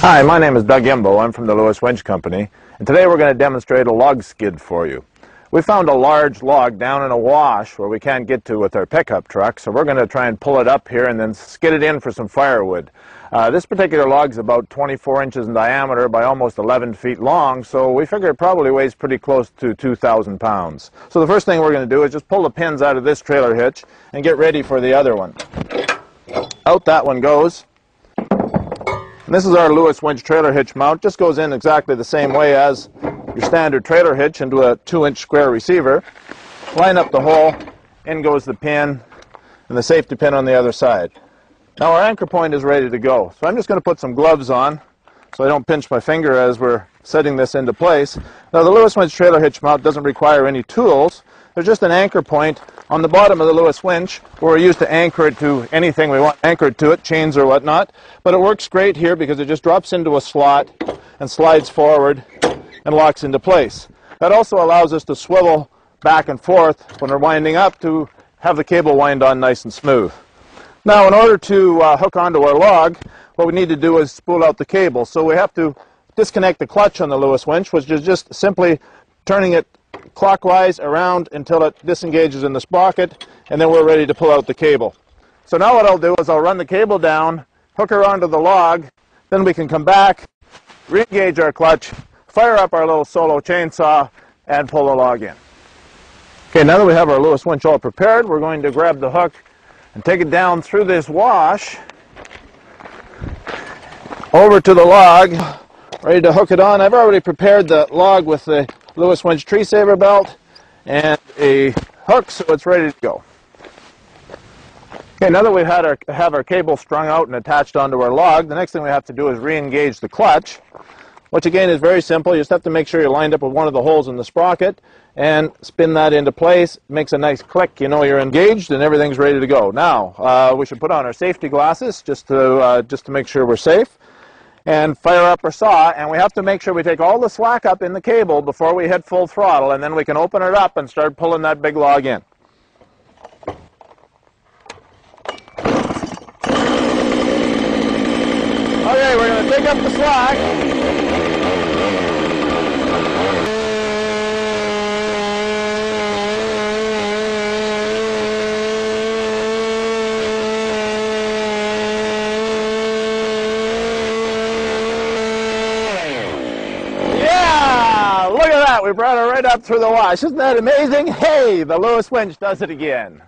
Hi, my name is Doug Imbo. I'm from the Lewis Winch Company, and today we're going to demonstrate a log skid for you. We found a large log down in a wash where we can't get to with our pickup truck, so we're going to try and pull it up here and then skid it in for some firewood. This particular log is about 24 inches in diameter by almost 11 feet long, so we figure it probably weighs pretty close to 2,000 pounds. So the first thing we're going to do is just pull the pins out of this trailer hitch and get ready for the other one. Out that one goes. And this is our Lewis winch trailer hitch mount. Just goes in exactly the same way as your standard trailer hitch into a 2-inch square receiver. Line up the hole, in goes the pin, and the safety pin on the other side. Now our anchor point is ready to go. So I'm just going to put some gloves on so I don't pinch my finger as we're setting this into place. Now the Lewis winch trailer hitch mount doesn't require any tools. There's just an anchor point on the bottom of the Lewis winch where we're used to anchor it to anything we want anchored to it, chains or whatnot. But it works great here because it just drops into a slot and slides forward and locks into place. That also allows us to swivel back and forth when we're winding up to have the cable wind on nice and smooth. Now in order to hook onto our log, what we need to do is spool out the cable. So we have to disconnect the clutch on the Lewis winch, which is just simply turning it clockwise around until it disengages in the sprocket, and then we're ready to pull out the cable. So now what I'll do is I'll run the cable down, hook her onto the log, then we can come back, re-engage our clutch, fire up our little solo chainsaw, and pull the log in. Okay, now that we have our Lewis winch all prepared, we're going to grab the hook and take it down through this wash, over to the log, ready to hook it on. I've already prepared the log with the Lewis winch tree saver belt and a hook, so it's ready to go. Okay, now that we have our cable strung out and attached onto our log, the next thing we have to do is re-engage the clutch, which again is very simple. You just have to make sure you're lined up with one of the holes in the sprocket and spin that into place. It makes a nice click. You know you're engaged and everything's ready to go. Now we should put on our safety glasses just to make sure we're safe, and fire up our saw, and we have to make sure we take all the slack up in the cable before we hit full throttle, and then we can open it up and start pulling that big log in. Okay, we're going to take up the slack. Look at that, we brought her right up through the wash. Isn't that amazing? Hey, the Lewis winch does it again.